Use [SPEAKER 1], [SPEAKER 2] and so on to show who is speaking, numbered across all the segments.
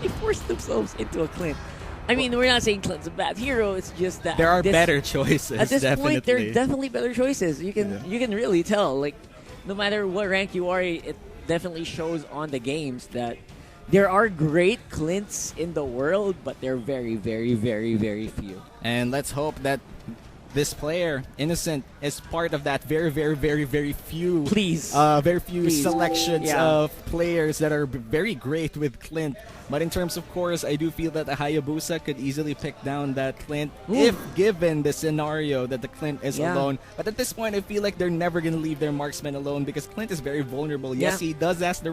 [SPEAKER 1] they forced themselves into a Clint. I mean, we're not saying Clint's a bad hero. It's just that
[SPEAKER 2] there are better choices.
[SPEAKER 1] At this
[SPEAKER 2] definitely.
[SPEAKER 1] point, there are definitely better choices. You can really tell. Like, no matter what rank you are, it definitely shows on the games that there are great Clints in the world, but they're very, very, very, very few.
[SPEAKER 2] And let's hope that this player, Innocent, is part of that very, very, very, very few, very few selections of players that are very great with Clint. But in terms of course, I do feel that a Hayabusa could easily pick down that Clint if given the scenario that the Clint is alone. But at this point, I feel like they're never going to leave their marksman alone because Clint is very vulnerable. Yes, he does have the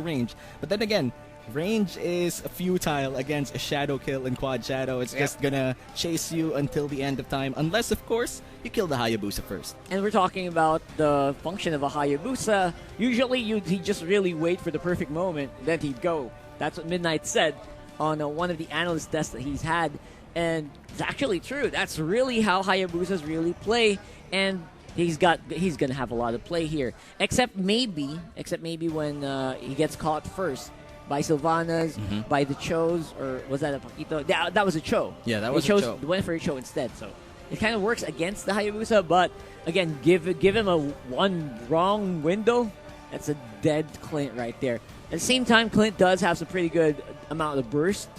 [SPEAKER 2] range, but then again, range is futile against a shadow kill in quad shadow. It's just gonna chase you until the end of time, unless of course you kill the Hayabusa first.
[SPEAKER 1] And we're talking about the function of a Hayabusa. Usually he'd just really wait for the perfect moment, then he'd go. That's what Midnight said on one of the analyst tests that he's had, and it's actually true. That's really how Hayabusas really play, and he's gonna have a lot of play here. Except maybe when he gets caught first by Sylvanas, by the Chos, or was that a Paquito? That was a Cho.
[SPEAKER 2] Yeah, that was a Cho.
[SPEAKER 1] Went for a Cho instead, so it kind of works against the Hayabusa, but again, give him a one wrong window, that's a dead Clint right there. At the same time, Clint does have some pretty good amount of burst,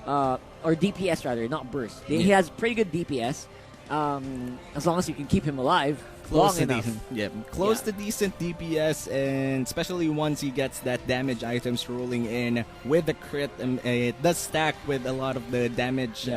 [SPEAKER 1] or DPS rather, not burst. He has pretty good DPS, as long as you can keep him alive. Close to decent DPS, and especially once he gets that damage items rolling in with the crit, it does stack with a lot of the damage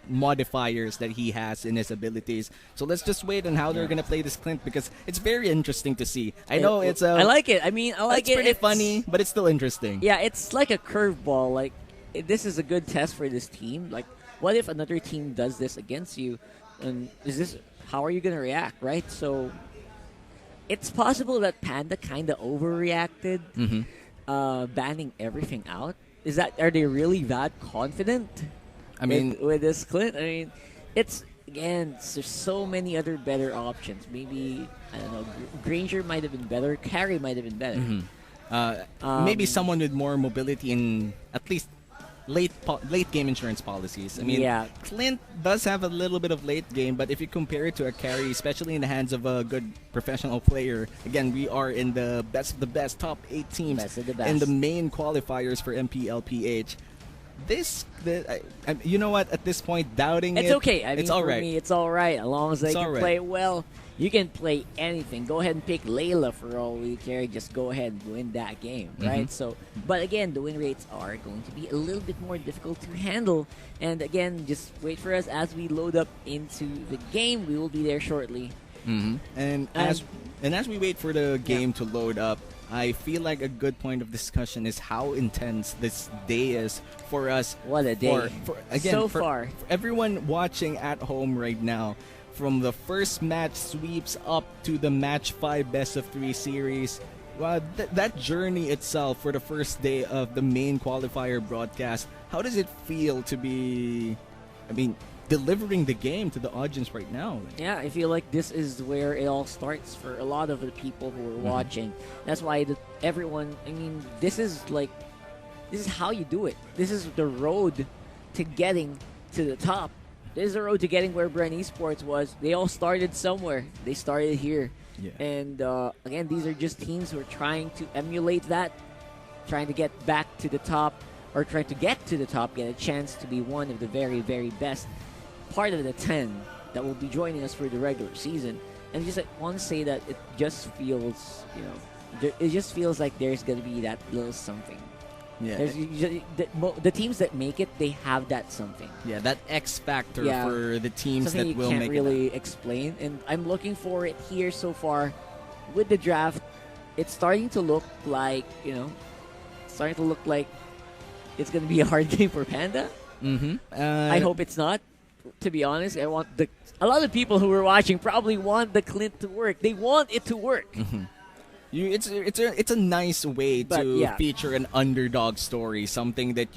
[SPEAKER 1] modifiers that he has in his abilities. So let's just wait on how they're gonna play this Clint, because it's very interesting to see. I know it's I like it. I mean, I like it.
[SPEAKER 2] It's pretty funny, but it's still interesting.
[SPEAKER 1] Yeah, it's like a curveball. Like, this is a good test for this team. Like, what if another team does this against you? And how are you going to react, right? So it's possible that Panda kind of overreacted, banning everything out. Are they really that confident? I mean, with this Clint, I mean, there's so many other better options. Maybe, I don't know, Granger might have been better, Carry might have been better.
[SPEAKER 2] Maybe someone with more mobility in at least late game insurance policies. I mean, Clint does have a little bit of late game, but if you compare it to a Carry, especially in the hands of a good professional player, again, we are in the best of the best, top 8 teams in the main qualifiers for MPLPH. You know what? At this point, doubting
[SPEAKER 1] it's okay. I mean,
[SPEAKER 2] it's all right.
[SPEAKER 1] For me, it's all right as long as they can play well. You can play anything. Go ahead and pick Layla for all we care. Just go ahead and win that game, right? So, but again, the win rates are going to be a little bit more difficult to handle. And again, just wait for us as we load up into the game. We will be there shortly.
[SPEAKER 2] And as we wait for the game to load up, I feel like a good point of discussion is how intense this day is for us.
[SPEAKER 1] What a day!
[SPEAKER 2] For everyone watching at home right now. From the first match sweeps up to the match 5 best of 3 series, that journey itself for the first day of the main qualifier broadcast, how does it feel to be, delivering the game to the audience right now?
[SPEAKER 1] Yeah, I feel like this is where it all starts for a lot of the people who are watching. That's why everyone, this is how you do it. This is the road to getting to the top. This is the road to getting where Bren Esports was. They all started somewhere. They started here. Yeah. And again, these are just teams who are trying to emulate that, trying to get back to the top, or trying to get to the top, get a chance to be one of the very, very best part of the 10 that will be joining us for the regular season. And just want to say that it just feels, it just feels like there's going to be that little something. Yeah, the teams that make it, they have that something.
[SPEAKER 2] Yeah, that X factor for the teams that will make it.
[SPEAKER 1] Something you can't really explain, and I'm looking for it here so far. With the draft, it's starting to look like it's going to be a hard game for Panda. I hope it's not. To be honest, a lot of people who are watching probably want the Clint to work. They want it to work.
[SPEAKER 2] It's a nice way to
[SPEAKER 1] yeah.
[SPEAKER 2] feature an underdog story, something that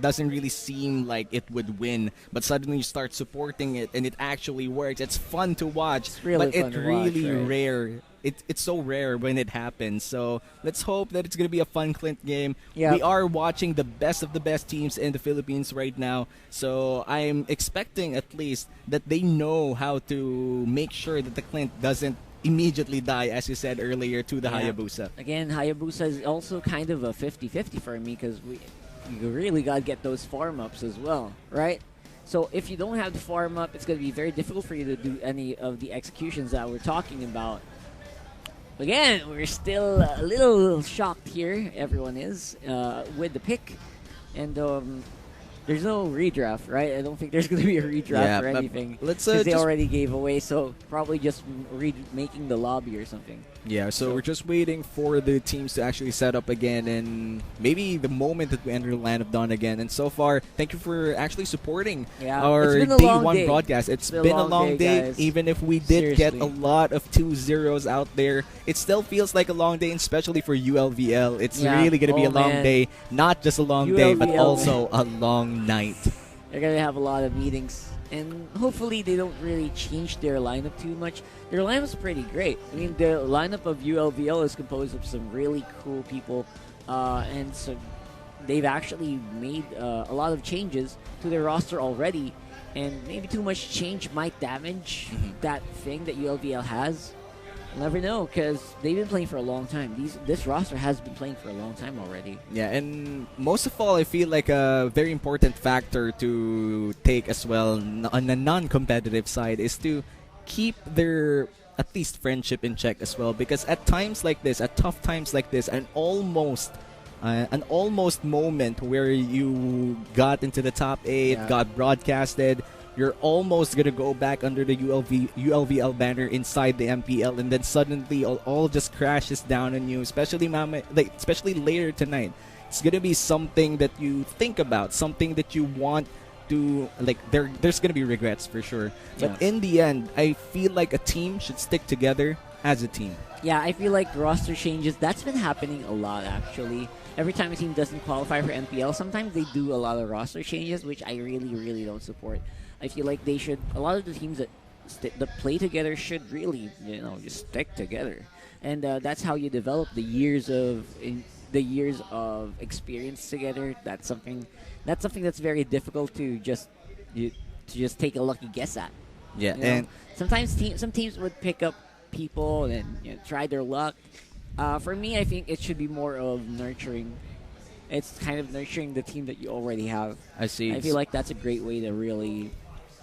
[SPEAKER 2] doesn't really seem like it would win, but suddenly you start supporting it and it actually works. It's fun to watch,
[SPEAKER 1] it's really
[SPEAKER 2] but
[SPEAKER 1] fun
[SPEAKER 2] it's
[SPEAKER 1] to
[SPEAKER 2] really
[SPEAKER 1] watch, right?
[SPEAKER 2] rare. It's so rare when it happens. So let's hope that it's gonna be a fun Clint game.
[SPEAKER 1] Yep.
[SPEAKER 2] We are watching the best of the best teams in the Philippines right now, so I'm expecting at least that they know how to make sure that the Clint doesn't immediately die, as you said earlier, to the Hayabusa.
[SPEAKER 1] Again, Hayabusa is also kind of a 50-50 for me because you really got to get those farm ups as well, right? So if you don't have the farm up, it's going to be very difficult for you to do any of the executions that we're talking about. Again, we're still a little shocked here, everyone is, with the pick. And there's no redraft, right? I don't think there's going to be a redraft or anything. Because they already gave away, so probably just making the lobby or something.
[SPEAKER 2] Yeah, so we're just waiting for the teams to actually set up again, and maybe the moment that we enter the Land of Dawn again. And so far, thank you for actually supporting our Day 1 broadcast. It's been a long day, even if we did get a lot of 2-0s out there. It still feels like a long day, and especially for ULVL. It's really going to be a long day. Not just a long day, but also a long night.
[SPEAKER 1] They're going to have a lot of meetings. And hopefully they don't really change their lineup too much. Their lineup's pretty great. I mean, the lineup of ULVL is composed of some really cool people. And so they've actually made a lot of changes to their roster already. And maybe too much change might damage that thing that ULVL has. We'll never know because they've been playing for a long time. This roster has been playing for a long time already.
[SPEAKER 2] Yeah, and most of all, I feel like a very important factor to take as well on the non-competitive side is to keep their at least friendship in check as well. Because at times like this, at tough times like this, an almost moment where you got into the top 8, got broadcasted. You're almost going to go back under the ULVL banner inside the MPL, and then suddenly all just crashes down on you, especially later tonight. It's going to be something that you think about, something that you want to, there's going to be regrets for sure. But in the end, I feel like a team should stick together as a team.
[SPEAKER 1] Yeah, I feel like roster changes, that's been happening a lot actually. Every time a team doesn't qualify for MPL, sometimes they do a lot of roster changes, which I really, really don't support. I feel like they should. A lot of the teams that play together should really, just stick together, and that's how you develop the years of experience together. That's something that's very difficult to just take a lucky guess at.
[SPEAKER 2] Yeah, and
[SPEAKER 1] sometimes some teams would pick up people and try their luck. For me, I think it should be more of nurturing. It's kind of nurturing the team that you already have.
[SPEAKER 2] I see.
[SPEAKER 1] I feel like that's a great way to really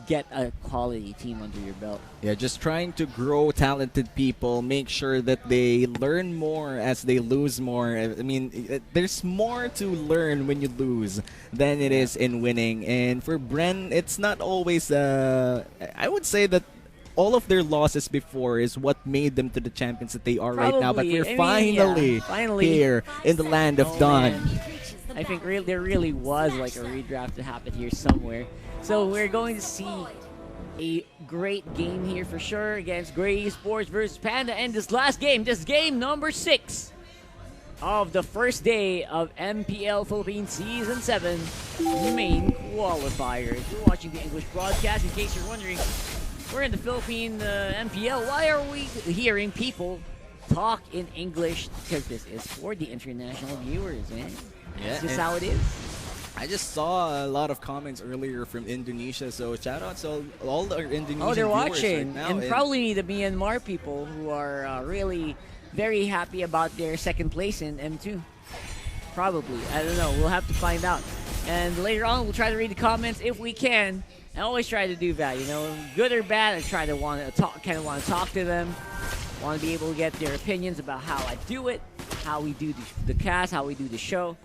[SPEAKER 1] get a quality team under your belt.
[SPEAKER 2] Yeah, just trying to grow talented people, make sure that they learn more as they lose more. I mean, there's more to learn when you lose than it is in winning. And for Bren, it's not always, I would say that all of their losses before is what made them to the champions that they are right now. But we're finally here in the Land of Dawn.
[SPEAKER 1] I think there really was like a redraft to happen here somewhere. So we're going to see a great game here for sure against Gray Esports versus Panda. And this game number 6 of the first day of MPL Philippines Season 7 main qualifiers. You're watching the English broadcast. In case you're wondering, we're in the Philippine MPL. Why are we hearing people talk in English? Because this is for the international viewers, man. That's just how it is.
[SPEAKER 2] I just saw a lot of comments earlier from Indonesia, so shout out to all our Indonesian viewers.
[SPEAKER 1] They're watching.
[SPEAKER 2] Right now.
[SPEAKER 1] And probably the Myanmar people who are really very happy about their second place in M2. Probably. I don't know. We'll have to find out. And later on, we'll try to read the comments if we can. I always try to do that, good or bad. I try to want to talk to them. Want to be able to get their opinions about how I do it, how we do the cast, how we do the show.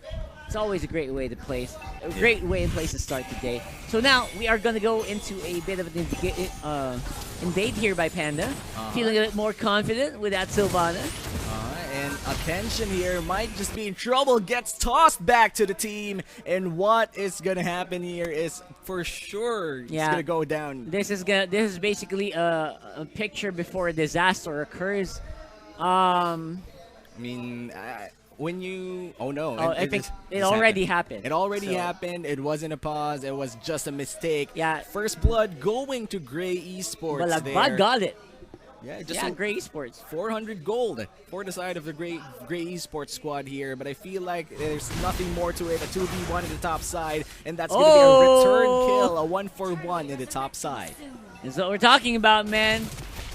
[SPEAKER 1] It's always a great way to place to start the day. So now we are going to go into a bit of an invade here by Panda. Feeling a bit more confident with that Sylvana.
[SPEAKER 2] And attention here might just be in trouble. Gets tossed back to the team. And what is going to happen here is for sure it's going to go down.
[SPEAKER 1] This is basically a picture before a disaster occurs.
[SPEAKER 2] I mean, when you... Oh, no.
[SPEAKER 1] Oh, I think it already happened.
[SPEAKER 2] It already happened. It wasn't a pause. It was just a mistake.
[SPEAKER 1] Yeah.
[SPEAKER 2] First blood going to Gray Esports
[SPEAKER 1] Balagbag got it.
[SPEAKER 2] Yeah, just
[SPEAKER 1] Gray Esports.
[SPEAKER 2] 400 gold for the side of the Gray Esports squad here. But I feel like there's nothing more to it. A 2v1 in the top side. And that's going to be a return kill. A 1-for-1 in the top side.
[SPEAKER 1] That's what we're talking about, man.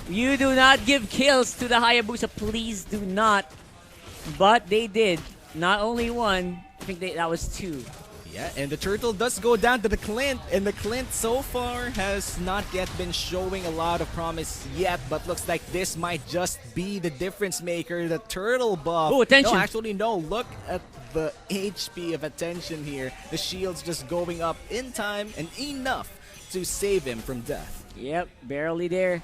[SPEAKER 1] You do not give kills to the Hayabusa. Please do not. But they did. Not only one. I think that was two.
[SPEAKER 2] Yeah, and the turtle does go down to the Clint, and the Clint so far has not yet been showing a lot of promise yet, but looks like this might just be the difference maker, the turtle buff.
[SPEAKER 1] Oh, attention!
[SPEAKER 2] No, actually, no. Look at the HP of attention here. The shield's just going up in time and enough to save him from death.
[SPEAKER 1] Yep, barely there.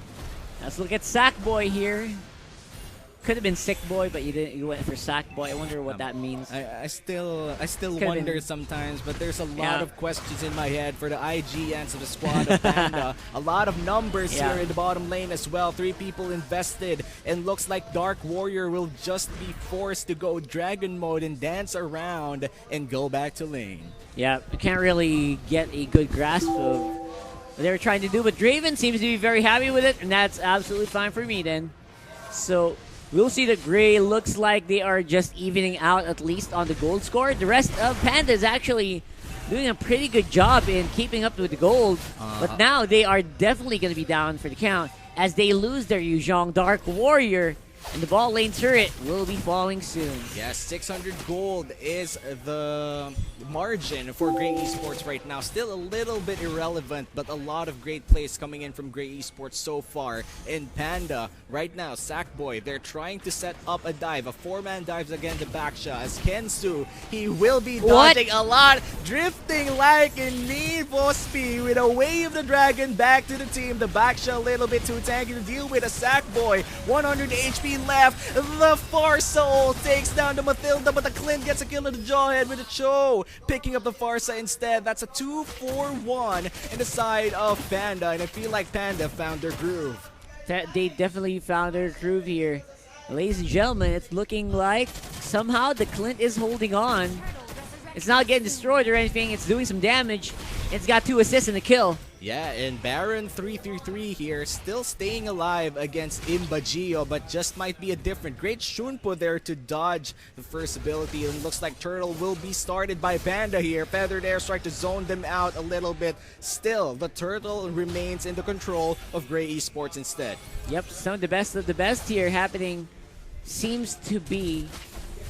[SPEAKER 1] Let's look at Sackboy here. Could have been Sick Boy, but you didn't. You went for Sack Boy. I wonder what that means.
[SPEAKER 2] I still wonder sometimes, but there's a lot of questions in my head for the IGNs of the squad of Panda. A lot of numbers here in the bottom lane as well. 3 people invested, and looks like Dark Warrior will just be forced to go Dragon mode and dance around and go back to lane. Yeah,
[SPEAKER 1] you can't really get a good grasp of what they were trying to do, but Draven seems to be very happy with it, and that's absolutely fine for me then. So we'll see the Gray. Looks like they are just evening out at least on the gold score. The rest of Panda is actually doing a pretty good job in keeping up with the gold. But now they are definitely going to be down for the count as they lose their Yuzhong Dark Warrior. And the ball lane turret will be falling soon.
[SPEAKER 2] Yeah, 600 gold is the margin for Gray Esports right now. Still a little bit irrelevant, but a lot of great plays coming in from Gray Esports so far. In Panda, right now, Sackboy, they're trying to set up a dive. A 4-man dives against the Baksha. As Kensu, he will be dodging a lot, drifting like in Need for Speed with a wave the dragon back to the team. The Baksha a little bit too tanky to deal with. A Sackboy, 100 HP left. The Farsa ult takes down the Mathilda, but the Clint gets a kill to the Jawhead with a Cho. Picking up the Farsa instead. That's a 2-for-1 in the side of Panda, and I feel like Panda found their groove.
[SPEAKER 1] They definitely found their groove here. Ladies and gentlemen, it's looking like somehow the Clint is holding on. It's not getting destroyed or anything. It's doing some damage. It's got 2 assists and a kill.
[SPEAKER 2] Yeah, and Baron 333 here, still staying alive against Imbagio, but just might be a different. Great Shunpo there to dodge the first ability, and looks like Turtle will be started by Panda here. Feathered Airstrike to zone them out a little bit. Still, the Turtle remains in the control of Gray Esports instead.
[SPEAKER 1] Yep, some of the best here happening seems to be...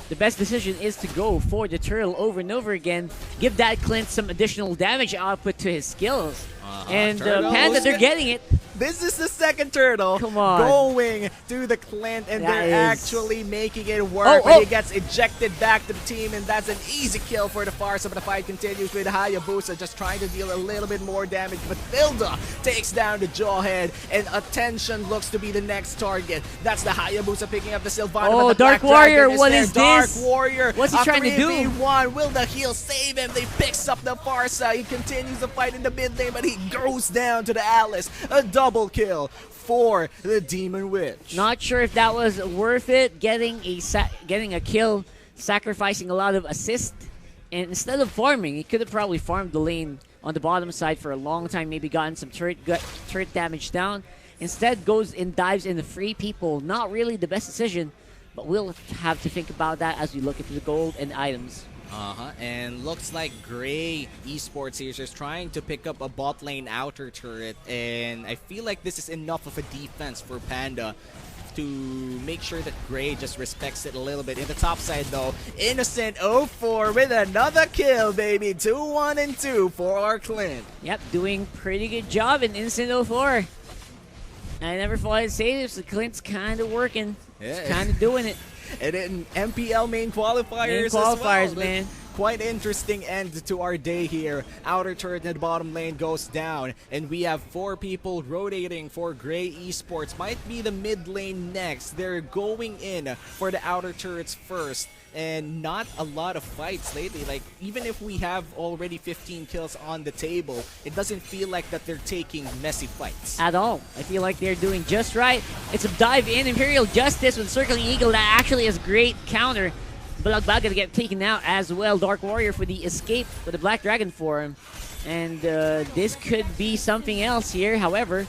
[SPEAKER 1] The best decision is to go for the Turtle over and over again. Give that Clint some additional damage output to his skills. And Panda, they're getting it.
[SPEAKER 2] This is the second Turtle going to the Clint, and they're actually making it work. But he gets ejected back to the team, and that's an easy kill for the Farsa. But the fight continues with Hayabusa just trying to deal a little bit more damage. But Mathilda takes down the Jawhead, and Attention looks to be the next target. That's the Hayabusa picking up the Sylvana.
[SPEAKER 1] Oh, Dark Warrior, what is
[SPEAKER 2] Dark
[SPEAKER 1] this?
[SPEAKER 2] Warrior.
[SPEAKER 1] What's he trying to do?
[SPEAKER 2] 3v1. Will the heal save him? They picks up the Farsa. He continues the fight in the mid lane, but he goes down to the Alice. A double kill for the Demon Witch.
[SPEAKER 1] Not sure if that was worth it, getting a kill, sacrificing a lot of assist, and instead of farming, he could have probably farmed the lane on the bottom side for a long time, maybe gotten some turret damage down. Instead goes and dives into free people. Not really the best decision, but we'll have to think about that as we look into the gold and items.
[SPEAKER 2] And looks like Gray Esports here is just trying to pick up a bot lane outer turret, and I feel like this is enough of a defense for Panda to make sure that Gray just respects it a little bit. In the top side though, Innocent 04 with another kill, baby. 2-1 and 2 for our Clint.
[SPEAKER 1] Yep, doing pretty good job in Innocent 04. I never thought I'd say this, but Clint's kind of working. He's kind of doing it.
[SPEAKER 2] And in MPL main qualifiers, as well.
[SPEAKER 1] Man.
[SPEAKER 2] Quite interesting end to our day here. Outer turret in the bottom lane goes down, and we have 4 people rotating for Gray Esports. Might be the mid lane next. They're going in for the outer turrets first, and not a lot of fights lately. Like, even if we have already 15 kills on the table, it doesn't feel like that they're taking messy fights.
[SPEAKER 1] At all. I feel like they're doing just right. It's a dive in. Imperial Justice with Circling Eagle. That actually is great counter. Balagbag gonna get taken out as well. Dark Warrior for the escape with the Black Dragon for him. And this could be something else here. However,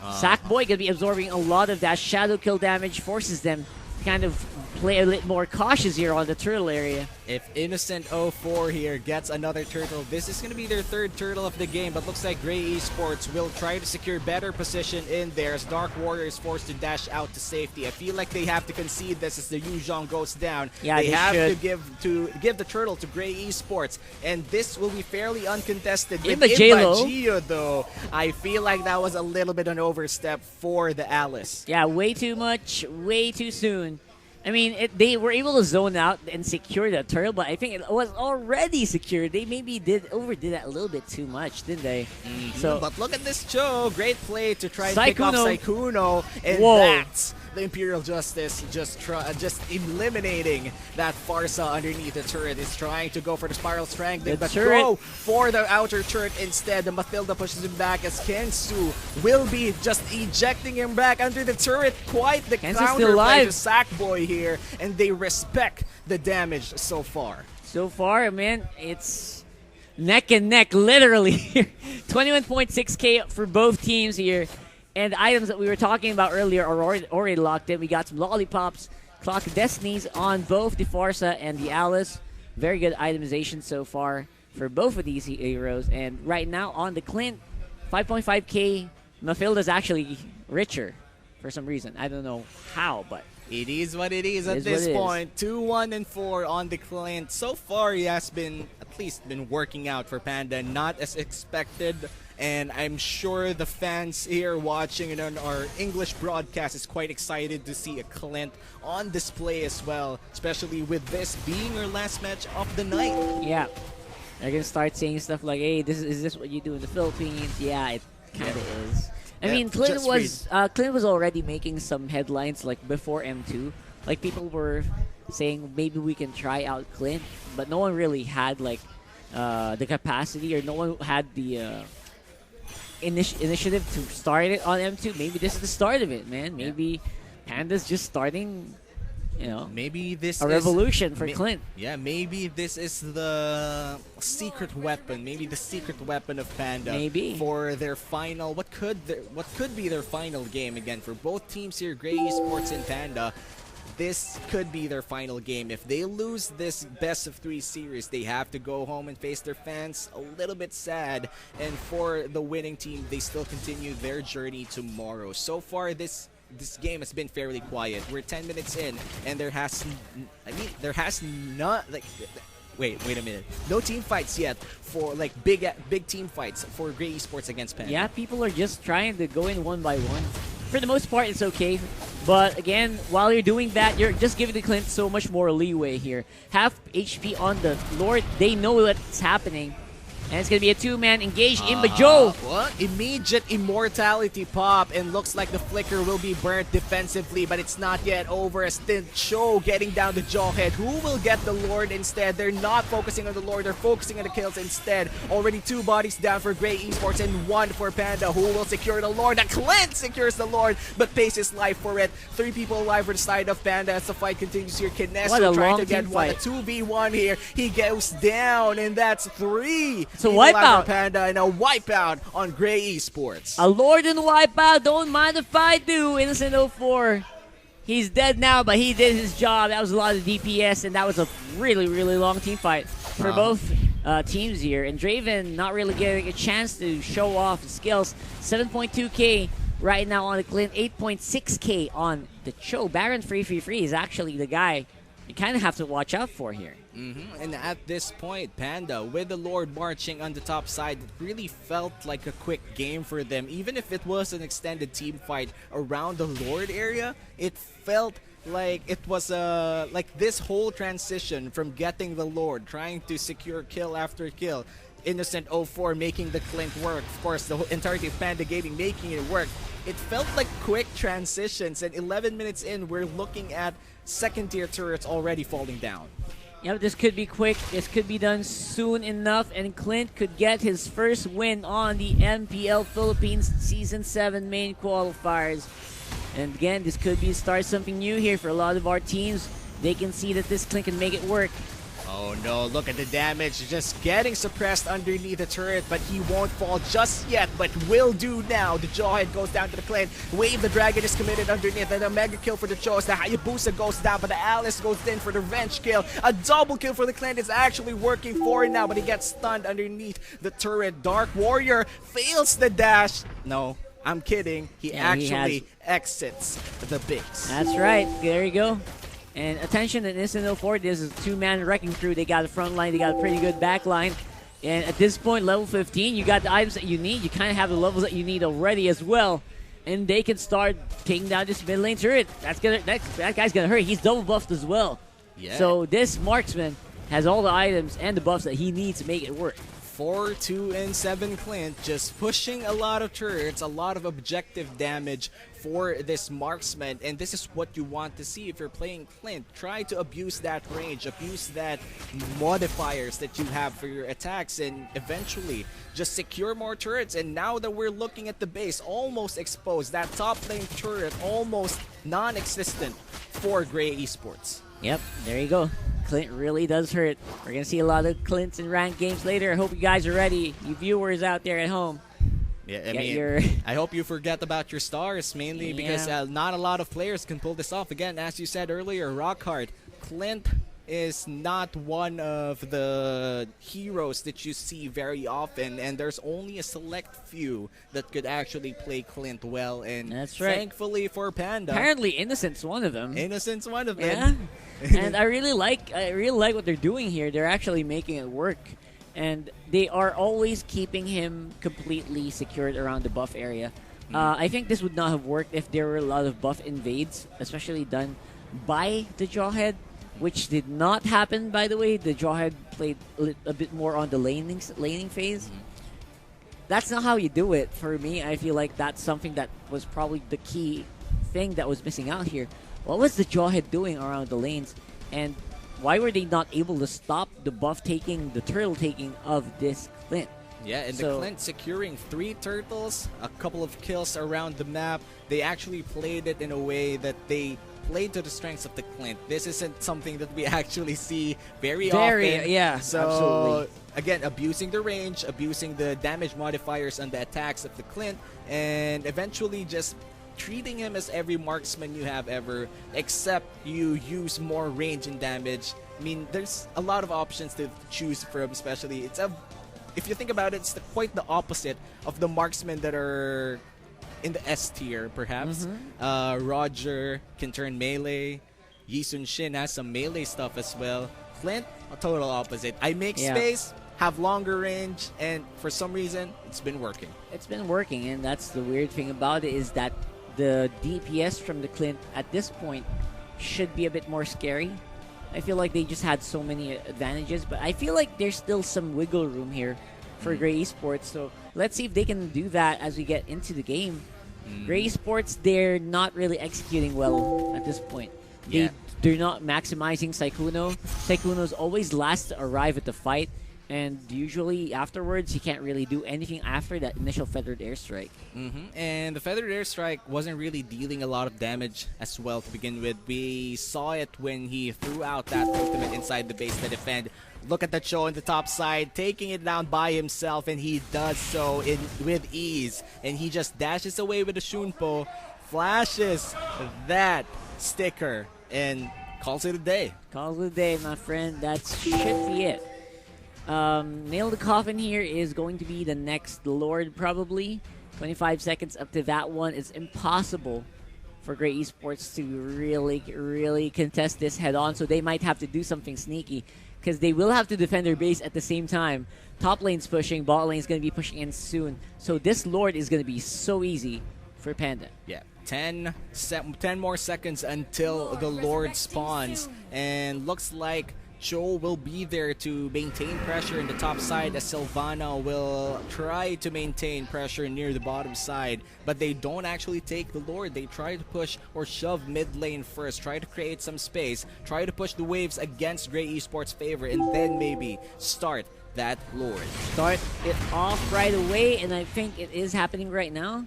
[SPEAKER 1] Sackboy gonna be absorbing a lot of that shadow kill damage, forces them to kind of play a little more cautious here on the turtle area.
[SPEAKER 2] If Innocent04 here gets another turtle, this is going to be their third turtle of the game, but looks like Gray Esports will try to secure better position in there as Dark Warrior is forced to dash out to safety. I feel like they have to concede this as the Yuzhong goes down.
[SPEAKER 1] Yeah,
[SPEAKER 2] they have to give the turtle to Gray Esports, and this will be fairly uncontested. With Imba though, I feel like that was a little bit an overstep for the Alice.
[SPEAKER 1] Yeah, way too much, way too soon. I mean, they were able to zone out and secure the turtle, but I think it was already secured. They maybe overdid that a little bit too much, didn't they? So,
[SPEAKER 2] but look at this Cho. Great play to try and pick off Saikuno, and that's the Imperial Justice just eliminating that Farsa underneath the turret. Is trying to go for the Spiral Strangling, but go for the outer turret instead. The Mathilda pushes him back as Kensu will be just ejecting him back under the turret. Quite the counter play to Sackboy here, and they respect the damage so far.
[SPEAKER 1] So far, man, it's neck and neck, literally. 21.6k for both teams here. And the items that we were talking about earlier are already locked in. We got some lollipops, Clock of Destinies on both the Farsa and the Alice. Very good itemization so far for both of these heroes. And right now on the Clint, 5.5k. Mafilda's actually richer for some reason. I don't know how, but
[SPEAKER 2] it is what it is at this point. 2-1-4 on the Clint. So far, he has been at least working out for Panda, not as expected. And I'm sure the fans here watching it on our English broadcast is quite excited to see a Clint on display as well, especially with this being our last match of the night.
[SPEAKER 1] Yeah, they're gonna start saying stuff like, "Hey, is this what you do in the Philippines?" Yeah, it kind of is. I mean, Clint was already making some headlines like before M2. Like people were saying maybe we can try out Clint, but no one really had like the capacity, or no one had the initiative to start it on M2. Maybe this is the start of it, man. Maybe Panda's just starting, you know,
[SPEAKER 2] maybe this
[SPEAKER 1] a revolution for Clint.
[SPEAKER 2] Yeah, maybe this is the secret weapon. Maybe the secret weapon of Panda.
[SPEAKER 1] Maybe
[SPEAKER 2] for their final, what could be their final game again for both teams here, Gray Esports and Panda. This could be their final game. If they lose this best-of-3 series, they have to go home and face their fans. A little bit sad. And for the winning team, they still continue their journey tomorrow. So far, this game has been fairly quiet. We're 10 minutes in, and there has not, like, wait a minute. No team fights yet for like big team fights for Gray Esports against Panda.
[SPEAKER 1] Yeah, people are just trying to go in one by one. For the most part, it's okay. But again, while you're doing that, you're just giving the Clint so much more leeway here. Half HP on the Lord. They know what's happening. And it's going to be a two-man engage. Imba Joe.
[SPEAKER 2] What? Immediate immortality pop, and looks like the flicker will be burnt defensively, but it's not yet over. As Cho getting down the Jawhead. Who will get the Lord instead? They're not focusing on the Lord. They're focusing on the kills instead. Already 2 bodies down for Gray Esports and 1 for Panda. Who will secure the Lord? The Clint secures the Lord, but pays his life for it. 3 people alive for the side of Panda as the fight continues here. Kineso trying to get one. A 2v1 here. He goes down, and that's 3.
[SPEAKER 1] It's a wipeout.
[SPEAKER 2] Panda, and a wipeout on Gray Esports.
[SPEAKER 1] A Lord and wipeout. Don't mind if I do. Innocent04. He's dead now, but he did his job. That was a lot of DPS, and that was a really, really long team fight for both teams here. And Draven not really getting a chance to show off his skills. 7.2k right now on the Clint. 8.6k on the Cho. Baron free is actually the guy you kind of have to watch out for here.
[SPEAKER 2] And at this point, Panda, with the Lord marching on the top side, it really felt like a quick game for them. Even if it was an extended team fight around the Lord area, it felt like it was like this whole transition from getting the Lord, trying to secure kill after kill. Innocent 04 making the Clint work. Of course, the whole entirety of Panda Gaming making it work. It felt like quick transitions, and 11 minutes in, we're looking at second-tier turrets already falling down.
[SPEAKER 1] Yep, this could be quick. This could be done soon enough, and Clint could get his first win on the MPL Philippines Season 7 main qualifiers. And again, this could be start something new here for a lot of our teams. They can see that this Clint can make it work.
[SPEAKER 2] Oh no, look at the damage. Just getting suppressed underneath the turret, but he won't fall just yet, but will do now. The Jawhead goes down to the Clint. Wave the Dragon is committed underneath, and a mega kill for the Jaws. The Hayabusa goes down, but the Alice goes in for the revenge kill. A double kill for the Clint is actually working for it now, but he gets stunned underneath the turret. Dark Warrior fails the dash. No, I'm kidding. He actually exits the base.
[SPEAKER 1] That's right. There you go. And attention, in Innocent 04, this is a two-man wrecking crew. They got a front line, they got a pretty good back line. And at this point, level 15, you got the items that you need. You kind of have the levels that you need already as well. And they can start taking down this mid lane turret. That guy's gonna hurt. He's double buffed as well.
[SPEAKER 2] Yeah.
[SPEAKER 1] So this marksman has all the items and the buffs that he needs to make it work.
[SPEAKER 2] 4, 2, and 7 Clint, just pushing a lot of turrets, a lot of objective damage for this marksman, and this is what you want to see if you're playing Clint. Try to abuse that range, abuse that modifiers that you have for your attacks, and eventually just secure more turrets. And now that we're looking at the base, almost exposed, that top lane turret almost non-existent for Gray Esports.
[SPEAKER 1] Yep, there you go. Clint really does hurt. We're going to see a lot of Clints in ranked games later. I hope you guys are ready, you viewers out there at home.
[SPEAKER 2] Yeah, I hope you forget about your stars, mainly because not a lot of players can pull this off. Again, as you said earlier, Rockhard, Clint is not one of the heroes that you see very often, and there's only a select few that could actually play Clint well, and
[SPEAKER 1] that's right.
[SPEAKER 2] Thankfully for Panda,
[SPEAKER 1] apparently Innocent's one of them.
[SPEAKER 2] Innocent's one of them.
[SPEAKER 1] Yeah. And I really like what they're doing here. They're actually making it work, and they are always keeping him completely secured around the buff area. I think this would not have worked if there were a lot of buff invades, especially done by the Jawhead, which did not happen, by the way. The Jawhead played a bit more on the laning phase. That's not how you do it. For me, I feel like that's something that was probably the key thing that was missing out here. What was the Jawhead doing around the lanes? And why were they not able to stop the buff taking, the turtle taking of this Clint?
[SPEAKER 2] Yeah, and the Clint securing 3 turtles, a couple of kills around the map. They actually played it in a way that they played to the strengths of the Clint. This isn't something that we actually see very often.
[SPEAKER 1] Yeah,
[SPEAKER 2] so,
[SPEAKER 1] absolutely.
[SPEAKER 2] Again, abusing the range, abusing the damage modifiers and the attacks of the Clint, and eventually just treating him as every marksman you have ever, except you use more range and damage. I mean, there's a lot of options to choose from, especially. If you think about it, it's quite the opposite of the marksmen that are in the S tier, perhaps. Roger can turn melee. Yi Sun Shin has some melee stuff as well. Clint, a total opposite. I make space, have longer range, and for some reason, it's been working.
[SPEAKER 1] It's been working, and that's the weird thing about it, is that the DPS from the Clint at this point should be a bit more scary. I feel like they just had so many advantages, but I feel like there's still some wiggle room here for Gray Esports. So let's see if they can do that as we get into the game. Gray Esports, they're not really executing well at this point. They're not maximizing Sykkuno. Sykkuno's always last to arrive at the fight, and usually afterwards, he can't really do anything after that initial Feathered Airstrike.
[SPEAKER 2] And the Feathered Airstrike wasn't really dealing a lot of damage as well to begin with. We saw it when he threw out that ultimate inside the base to defend. Look at that show on the top side, taking it down by himself, and he does so with ease. And he just dashes away with the Shunpo, flashes that sticker, and calls it a day.
[SPEAKER 1] Calls it a day, my friend. That should be it. Nail the Coffin here is going to be the next Lord, probably. 25 seconds up to that one. It's impossible for Gray Esports to really contest this head-on, so they might have to do something sneaky, because they will have to defend their base at the same time. Top lane's pushing, bot lane's going to be pushing in soon. So this Lord is going to be so easy for Panda.
[SPEAKER 2] Yeah, 10 more seconds until the Lord spawns, and looks like Joe will be there to maintain pressure in the top side as Sylvana will try to maintain pressure near the bottom side, but they don't actually take the Lord. They try to push or shove mid lane first, try to create some space, try to push the waves against Gray Esports' favor, and then maybe start that Lord.
[SPEAKER 1] Start it off right away, and I think it is happening right now.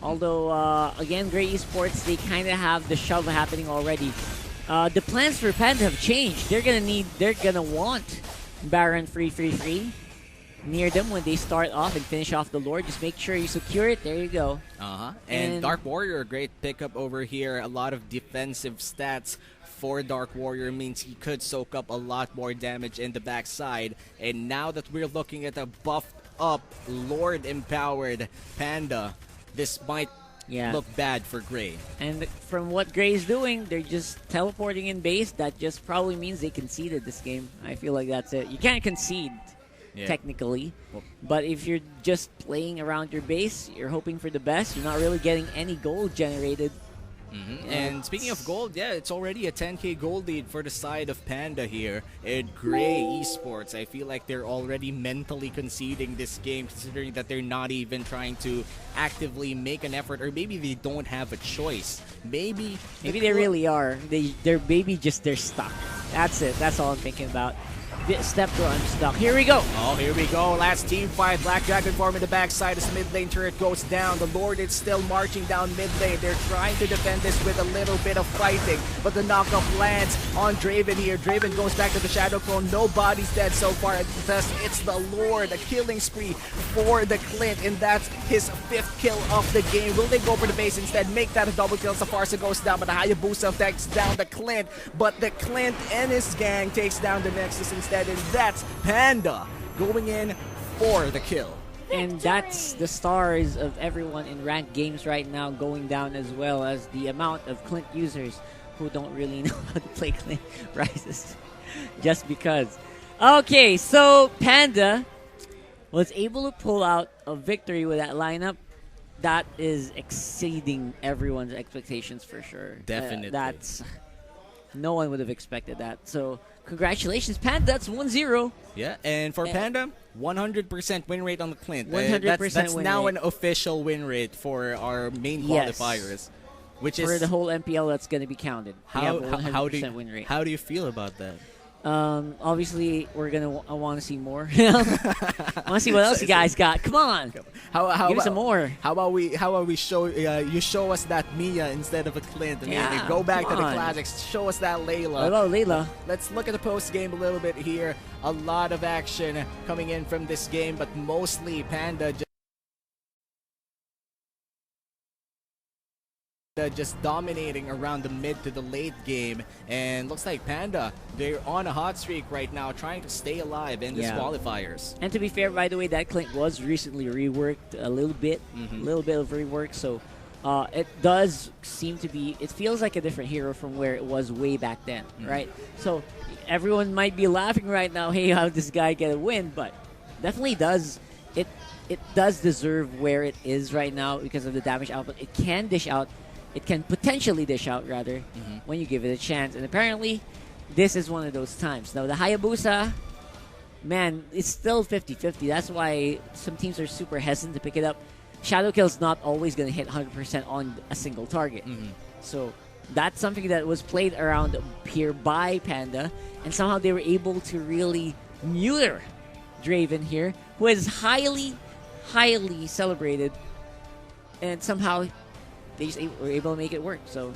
[SPEAKER 1] Although, again, Gray Esports, they kind of have the shove happening already. The plans for Pand have changed. They're gonna want Baron free near them when they start off and finish off the Lord. Just make sure you secure it. There you go.
[SPEAKER 2] And Dark Warrior, a great pickup over here. A lot of defensive stats for Dark Warrior means he could soak up a lot more damage in the backside. And now that we're looking at a buffed up Lord empowered Panda, this might look bad for Gray. And
[SPEAKER 1] from what Gray is doing, they're just teleporting in base. That just probably means they conceded this game. I feel like that's it. You can't concede, technically. But if you're just playing around your base, you're hoping for the best. You're not really getting any gold generated.
[SPEAKER 2] And speaking of gold, it's already a 10k gold lead for the side of Panda here. And Gray Esports, I feel like they're already mentally conceding this game, considering that they're not even trying to actively make an effort, or maybe they don't have a choice. Maybe
[SPEAKER 1] they really are. They're stuck. That's it. That's all I'm thinking about. Step through, I'm stuck. Here we go.
[SPEAKER 2] Oh, here we go. Last team fight. Black Dragon form in the backside as mid lane turret goes down. The Lord is still marching down mid lane. They're trying to defend this with a little bit of fighting, but the knockup lands on Draven here. Draven goes back to the Shadow Clone. Nobody's dead so far. It's the Lord. A killing spree for the Clint, and that's his 5th kill of the game. Will they go for the base instead? Make that a double kill. Safarsa goes down, but the Hayabusa takes down the Clint. But the Clint and his gang takes down the Nexus instead. And that's Panda going in for the kill.
[SPEAKER 1] And that's the stars of everyone in ranked games right now going down, as well as the amount of Clint users who don't really know how to play Clint rises just because. Okay, so Panda was able to pull out a victory with that lineup. That is exceeding everyone's expectations for sure.
[SPEAKER 2] Definitely.
[SPEAKER 1] No one would have expected that. So congratulations, Panda. That's 1-0.
[SPEAKER 2] Yeah, and for Panda, 100% win rate on the Clint.
[SPEAKER 1] 100%
[SPEAKER 2] that's
[SPEAKER 1] win
[SPEAKER 2] now
[SPEAKER 1] rate.
[SPEAKER 2] An official win rate for our main qualifiers. Which
[SPEAKER 1] for
[SPEAKER 2] is
[SPEAKER 1] the whole MPL, that's going to be counted.
[SPEAKER 2] How
[SPEAKER 1] win rate.
[SPEAKER 2] How do you feel about that?
[SPEAKER 1] Obviously, I want to see more. I want to see what else you guys got. Come on, give me some more.
[SPEAKER 2] How about we show you show us that Mia instead of a Clint? Go back to the classics. Show us that Layla.
[SPEAKER 1] Hello, Layla.
[SPEAKER 2] Let's look at the post game a little bit here. A lot of action coming in from this game, but mostly Panda just dominating around the mid to the late game, and looks like Panda, they're on a hot streak right now, trying to stay alive in this qualifiers.
[SPEAKER 1] And to be fair, by the way, that Clint was recently reworked a little bit, a little bit of rework, so it does seem to be, it feels like a different hero from where it was way back then, right? So everyone might be laughing right now, hey, how did this guy get a win? But definitely does, it does deserve where it is right now because of the damage output. It can dish out. It can potentially dish out, rather, when you give it a chance. And apparently, this is one of those times. Now, the Hayabusa, man, it's still 50-50. That's why some teams are super hesitant to pick it up. Shadow Kill's not always going to hit 100% on a single target. So that's something that was played around here by Panda. And somehow they were able to really neuter Draven here, who is highly, highly celebrated. And somehow they just were able to make it work. So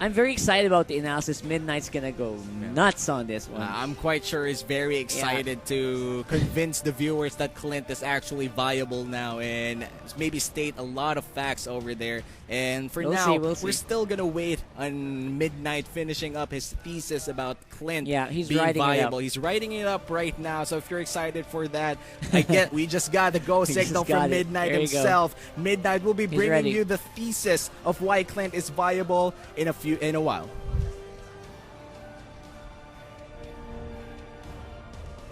[SPEAKER 1] I'm very excited about the analysis. Midnight's going to go nuts on this one.
[SPEAKER 2] I'm quite sure he's very excited to convince the viewers that Clint is actually viable now and maybe state a lot of facts over there. And for now, we're still going to wait on Midnight finishing up his thesis about Clint being viable. He's writing it up right now. So if you're excited for that, we just got the go signal from Midnight himself. Midnight will be bringing you the thesis of why Clint is viable in a while.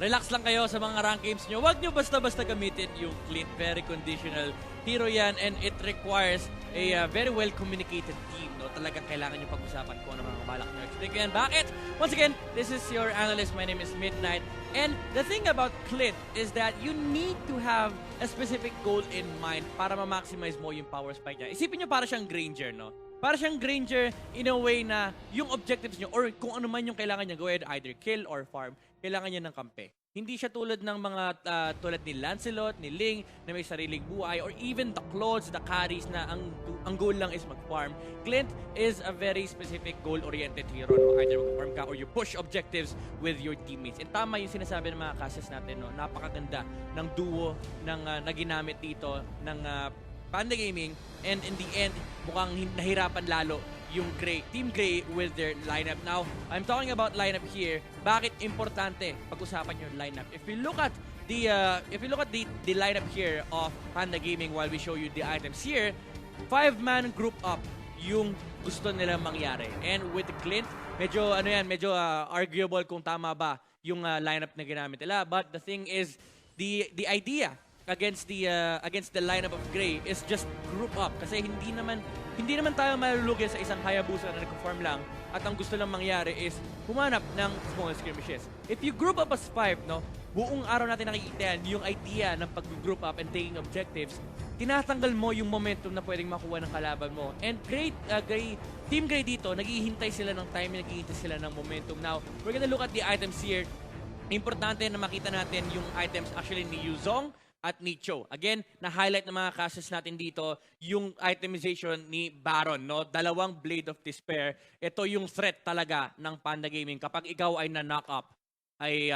[SPEAKER 3] relax lang kayo sa mga rank games nyo. Huwag nyo basta-basta gamitin yung Clint. Very conditional hero yan, and it requires a very well-communicated team. No? Talagang kailangan nyo pag-usapan kung ano mga balak nyo. Explain ko yan. Bakit? Once again, this is your analyst. My name is Midnight. And the thing about Clint is that you need to have a specific goal in mind para ma-maximize mo yung power spike niya. Isipin nyo para siyang Granger, no? Para siyang Granger in a way na yung objectives nyo or kung ano man yung kailangan niya gawin, either kill or farm, kailangan niya ng kampe. Hindi siya tulad ng mga tulad ni Lancelot, ni Ling na may sariling buhay, or even the Claudes, the carries na ang goal lang is mag-farm. Clint is a very specific goal-oriented hero. No? Either mag-farm ka or you push objectives with your teammates. And tama yung sinasabi ng mga classes natin. No? Napakaganda ng duo na ginamit dito ng Panda Gaming, and in the end, mukhang nahirapan lalo yung Team Grey with their lineup. Now, I'm talking about lineup here. Bakit importante pag-usapan yung lineup? If you look at the lineup here of Panda Gaming while we show you the items here, 5-man group up yung gusto nila mangyari. And with Clint, medyo arguable kung tama ba yung lineup na ginamit nila. But the thing is, the idea against the lineup of Grey is just group up, kasi hindi naman tayo malulugi sa isang Hayabusa na nag-farm lang at ang gusto lang mangyari is humanap ng small skirmishes. If you group up as 5, no, buong araw natin nakikita yan, yung idea ng pag-group up and taking objectives, tinatanggal mo yung momentum na pwedeng makuha ng kalaban mo. And Team Grey dito, naghihintay sila ng time, naghihintay sila ng momentum. Now, we're gonna look at the items here. Importante na makita natin yung items actually ni Yuzong at ni Cho. Again, na-highlight ng mga cases natin dito yung itemization ni Baron, no? 2 Blade of Despair. Ito yung threat talaga ng Panda Gaming. Kapag ikaw ay na-knock up, ay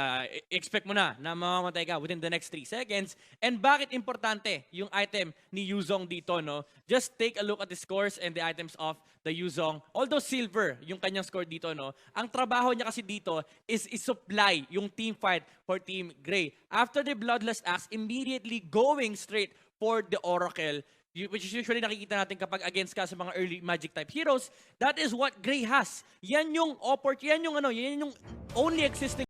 [SPEAKER 3] expect mo na mamamatay ka within the next 3 seconds. And bakit importante yung item ni Yuzong dito, no? Just take a look at the scores and the items of the Yuzong. Although silver yung kanyang score dito, no? Ang trabaho niya kasi dito is i-supply yung team fight for Team Grey. After the Bloodlust Axe, immediately going straight for the Oracle, which is usually nakikita natin kapag against ka sa mga early magic type heroes. That is what Grey has. Yan yung only existing